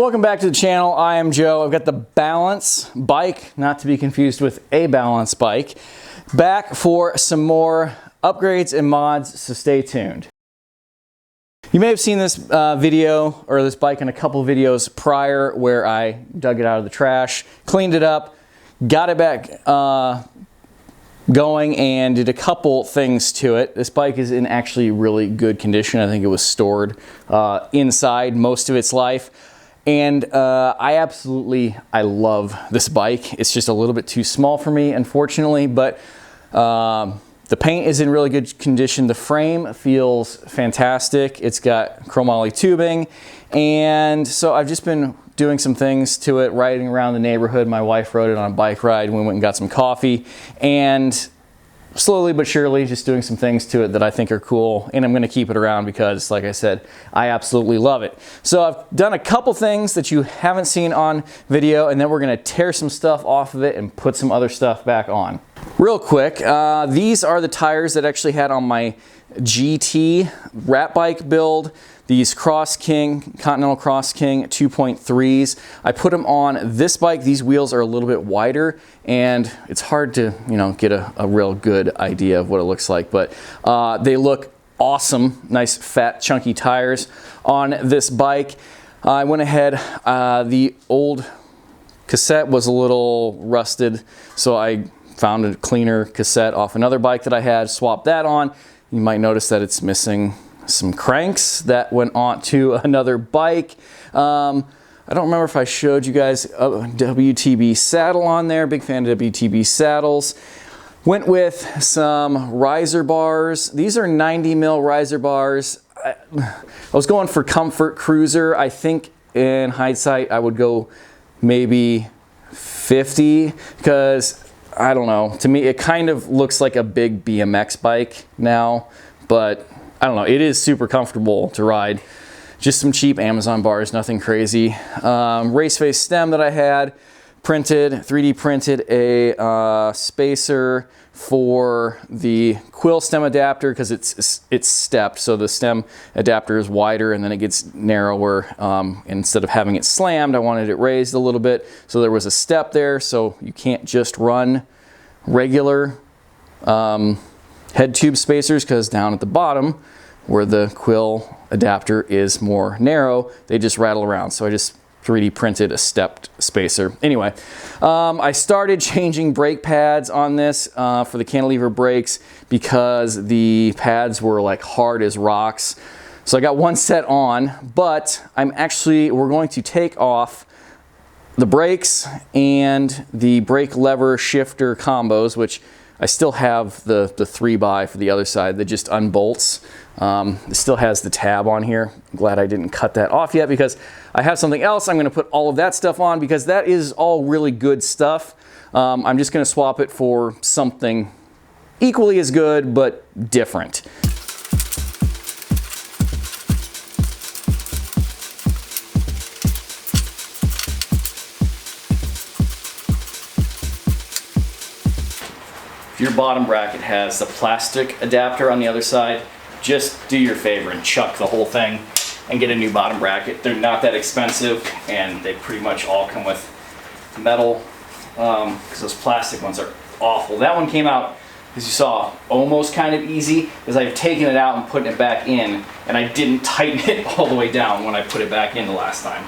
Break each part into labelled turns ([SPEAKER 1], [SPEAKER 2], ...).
[SPEAKER 1] Welcome back to the channel. I am Joe. I've got the Balance bike, not to be confused with a Balance bike, back for some more upgrades and mods, so stay tuned. You may have seen this video or this bike in a couple videos prior where I dug it out of the trash, cleaned it up, got it back going and did a couple things to it. This bike is in actually really good condition. I think it was stored inside most of its life. And I love this bike. It's just a little bit too small for me, unfortunately, but the paint is in really good condition. The frame feels fantastic. It's got chromoly tubing. And so I've just been doing some things to it, riding around the neighborhood. My wife rode it on a bike ride. We went and got some coffee, and slowly but surely just doing some things to it that I think are cool, and I'm going to keep it around because, like I said, I absolutely love it. So I've done a couple things that you haven't seen on video, and then we're going to tear some stuff off of it and put some other stuff back on. Real quick, these are the tires that I actually had on my GT rat bike build. These Cross King, Continental Cross King 2.3s. I put them on this bike. These wheels are a little bit wider, and it's hard to, get a real good idea of what it looks like, but they look awesome. Nice, fat, chunky tires on this bike. I went ahead, the old cassette was a little rusted, so I found a cleaner cassette off another bike that I had, swapped that on. You might notice that it's missing some cranks that went on to another bike. I don't remember if I showed you guys a WTB saddle on there. Big fan of WTB saddles. Went with some riser bars. These are 90 mil riser bars. I was going for comfort cruiser. I think in hindsight I would go maybe 50 because I don't know. To me it kind of looks like a big BMX bike now, but I don't know, it is super comfortable to ride. Just some cheap Amazon bars, nothing crazy. Race face stem that I had, 3D printed a spacer for the quill stem adapter because it's stepped, so the stem adapter is wider and then it gets narrower. Instead of having it slammed, I wanted it raised a little bit, so there was a step there, so you can't just run regular head tube spacers, because down at the bottom where the quill adapter is more narrow, they just rattle around. So I just 3D printed a stepped spacer. Anyway, I started changing brake pads on this for the cantilever brakes because the pads were like hard as rocks. So I got one set on, but we're going to take off the brakes and the brake lever shifter combos, which I still have the 3x for the other side that just unbolts. It still has the tab on here. I'm glad I didn't cut that off yet because I have something else. I'm going to put all of that stuff on because that is all really good stuff. I'm just going to swap it for something equally as good but different. Your bottom bracket has the plastic adapter on the other side, just do your favor and chuck the whole thing and get a new bottom bracket. They're not that expensive and they pretty much all come with metal because those plastic ones are awful. That one came out, as you saw, almost kind of easy because I've taken it out and put it back in, and I didn't tighten it all the way down when I put it back in the last time.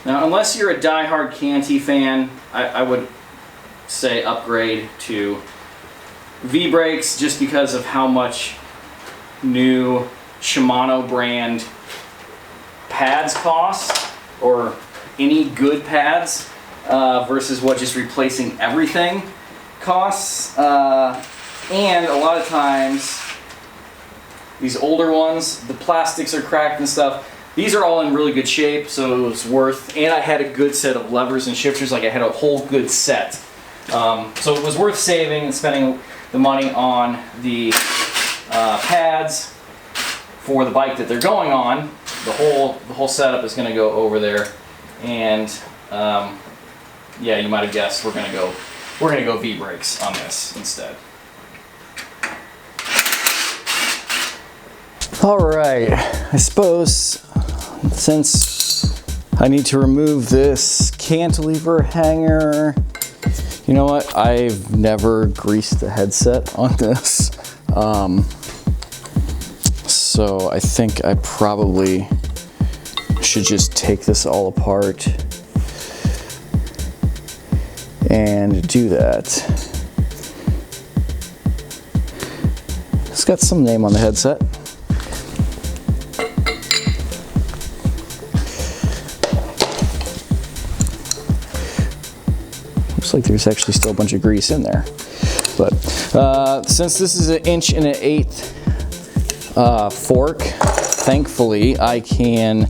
[SPEAKER 1] Now, unless you're a die-hard Canty fan, I would say upgrade to V-brakes just because of how much new Shimano brand pads cost, or any good pads, versus what just replacing everything costs. And a lot of times, these older ones, the plastics are cracked and stuff. these are all in really good shape, so it was worth, and I had a good set of levers and shifters, like I had a whole good set. So it was worth saving and spending the money on the pads for the bike that they're going on. The whole setup is going to go over there, and yeah, you might have guessed we're going to go V-brakes on this instead. All right, I suppose since I need to remove this cantilever hanger, you know what? I've never greased the headset on this. So I think I probably should just take this all apart and do that. It's got some name on the headset. Looks like there's actually still a bunch of grease in there. But since this is 1 1/8" fork, thankfully I can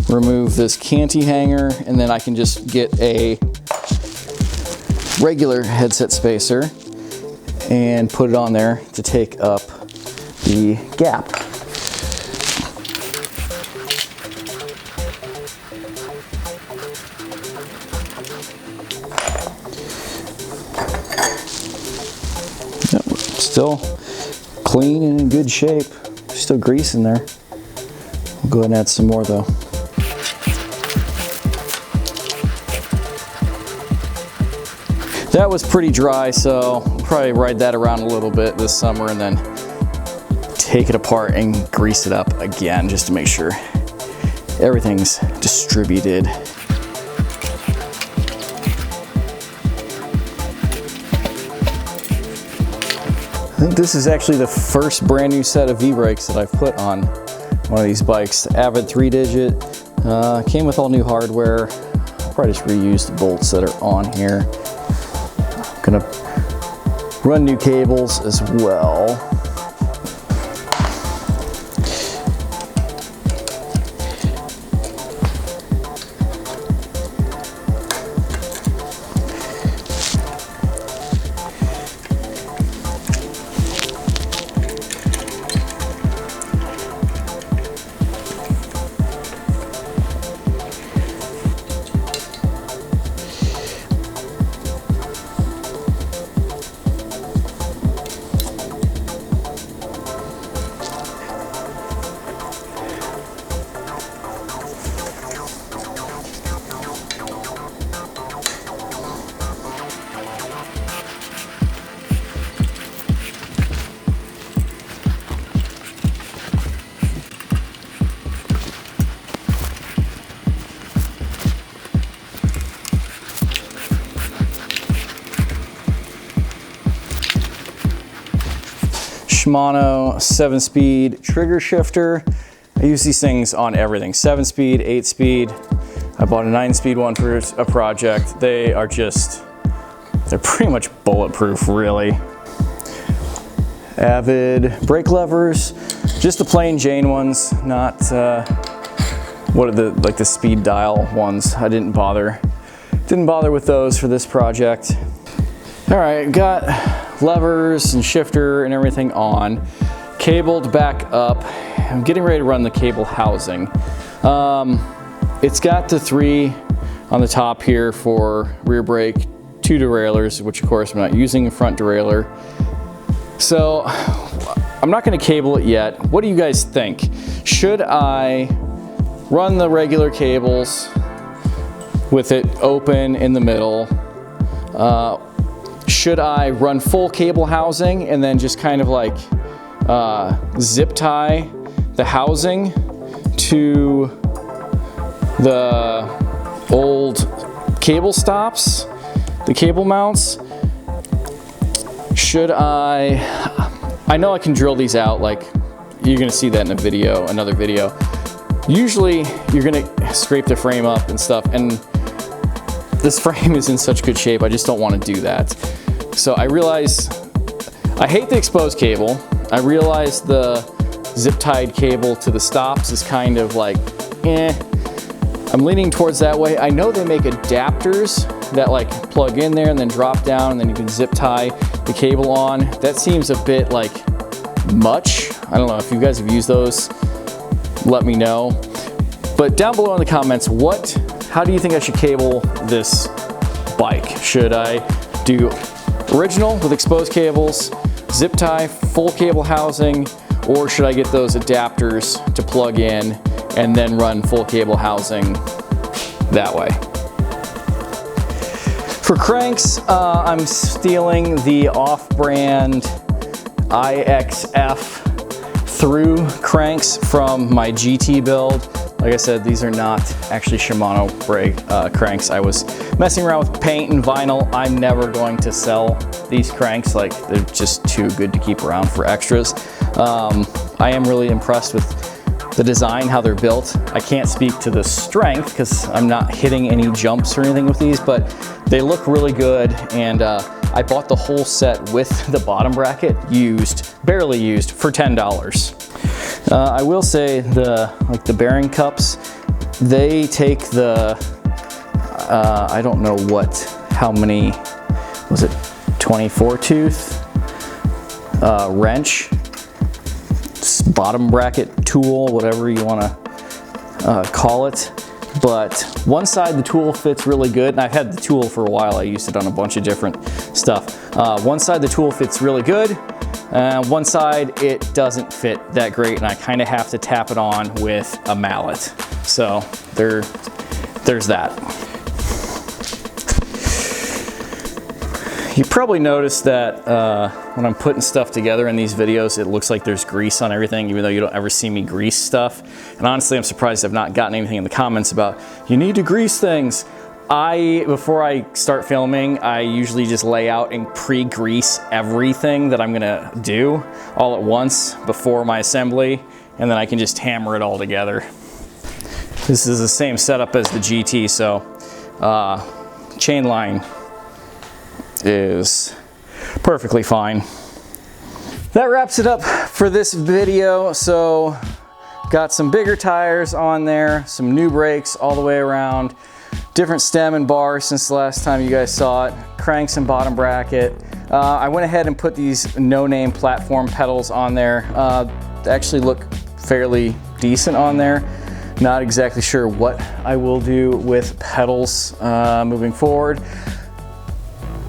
[SPEAKER 1] remove this canty hanger, and then I can just get a regular headset spacer and put it on there to take up the gap. Yep, still clean and in good shape. Still grease in there. We'll go ahead and add some more though. That was pretty dry, so I'll probably ride that around a little bit this summer and then take it apart and grease it up again just to make sure everything's distributed. I think this is actually the first brand new set of V-brakes that I've put on one of these bikes. The Avid 3-digit, came with all new hardware. I'll probably just reuse the bolts that are on here. I'm gonna run new cables as well. Shimano 7-speed trigger shifter. I use these things on everything. 7-speed, 8-speed. I bought a 9-speed one for a project. They are just, they're pretty much bulletproof, really. Avid brake levers, just the plain Jane ones, not what are the speed dial ones. I didn't bother with those for this project. All right, got levers and shifter and everything on, cabled back up. I'm getting ready to run the cable housing. It's got the 3 on the top here for rear brake, 2 derailleurs, which of course I'm not using, a front derailleur. So I'm not going to cable it yet. What do you guys think? Should I run the regular cables with it open in the middle? Should I run full cable housing and then just kind of like zip tie the housing to the old cable stops, the cable mounts? Should I know I can drill these out, like you're gonna see that in a video, another video. Usually you're gonna scrape the frame up and stuff, and this frame is in such good shape, I just don't want to do that. So I realize I hate the exposed cable. I realize the zip tied cable to the stops is kind of like I'm leaning towards that way. I know they make adapters that like plug in there and then drop down, and then you can zip tie the cable on. That seems a bit like much. I don't know if you guys have used those, let me know. But down below in the comments, how do you think I should cable this bike? Should I do original with exposed cables, zip tie, full cable housing, or should I get those adapters to plug in and then run full cable housing that way? For cranks, I'm stealing the off-brand IXF through cranks from my GT build. Like I said, these are not actually Shimano brake cranks. I was messing around with paint and vinyl. I'm never going to sell these cranks. Like, they're just too good to keep around for extras. I am really impressed with the design, how they're built. I can't speak to the strength because I'm not hitting any jumps or anything with these, but they look really good. And I bought the whole set with the bottom bracket barely used for $10. I will say the bearing cups, they take the, I don't know how many, was it 24 tooth wrench, bottom bracket tool, whatever you want to call it. But one side the tool fits really good, and I've had the tool for a while. I used it on a bunch of different stuff. One side the tool fits really good. One side it doesn't fit that great, and I kind of have to tap it on with a mallet. So there's that. You probably noticed that when I'm putting stuff together in these videos, it looks like there's grease on everything, even though you don't ever see me grease stuff. And honestly, I'm surprised I've not gotten anything in the comments about, you need to grease things. Before I start filming, I usually just lay out and pre-grease everything that I'm gonna do all at once before my assembly, and then I can just hammer it all together. This is the same setup as the GT, so chain line is perfectly fine. That wraps it up for this video. So got some bigger tires on there, some new brakes all the way around, different stem and bar since the last time you guys saw it, cranks and bottom bracket. I went ahead and put these no-name platform pedals on there. They actually look fairly decent on there. Not exactly sure what I will do with pedals moving forward.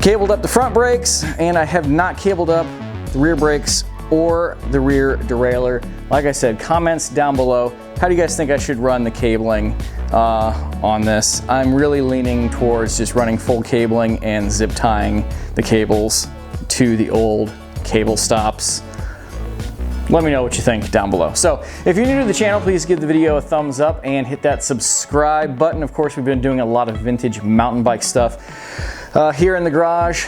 [SPEAKER 1] Cabled up the front brakes, and I have not cabled up the rear brakes or the rear derailleur. Like I said, comments down below. How do you guys think I should run the cabling on this? I'm really leaning towards just running full cabling and zip tying the cables to the old cable stops. Let me know what you think down below. So if you're new to the channel, please give the video a thumbs up and hit that subscribe button. Of course, we've been doing a lot of vintage mountain bike stuff here in the garage.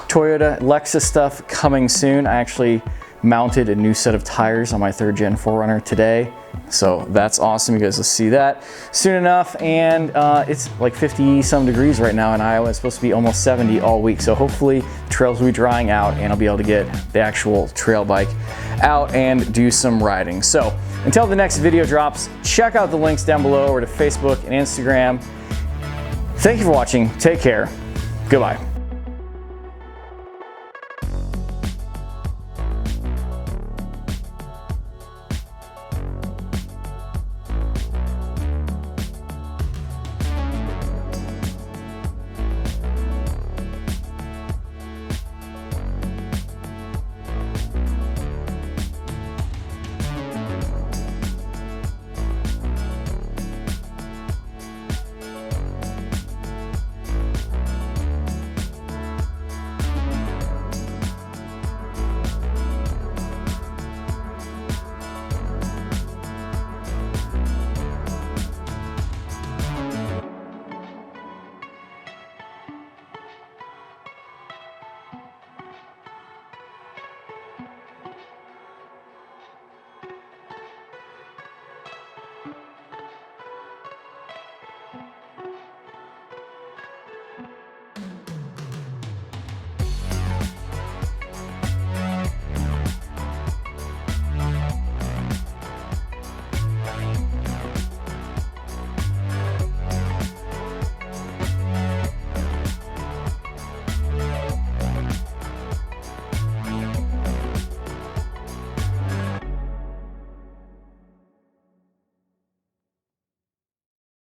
[SPEAKER 1] Toyota, Lexus stuff coming soon. I actually mounted a new set of tires on my 3rd gen 4Runner today. So that's awesome. You guys will see that soon enough. And it's like 50 some degrees right now in Iowa. It's supposed to be almost 70 all week. So hopefully trails will be drying out and I'll be able to get the actual trail bike out and do some riding. So until the next video drops, check out the links down below over to Facebook and Instagram. Thank you for watching. Take care. Goodbye.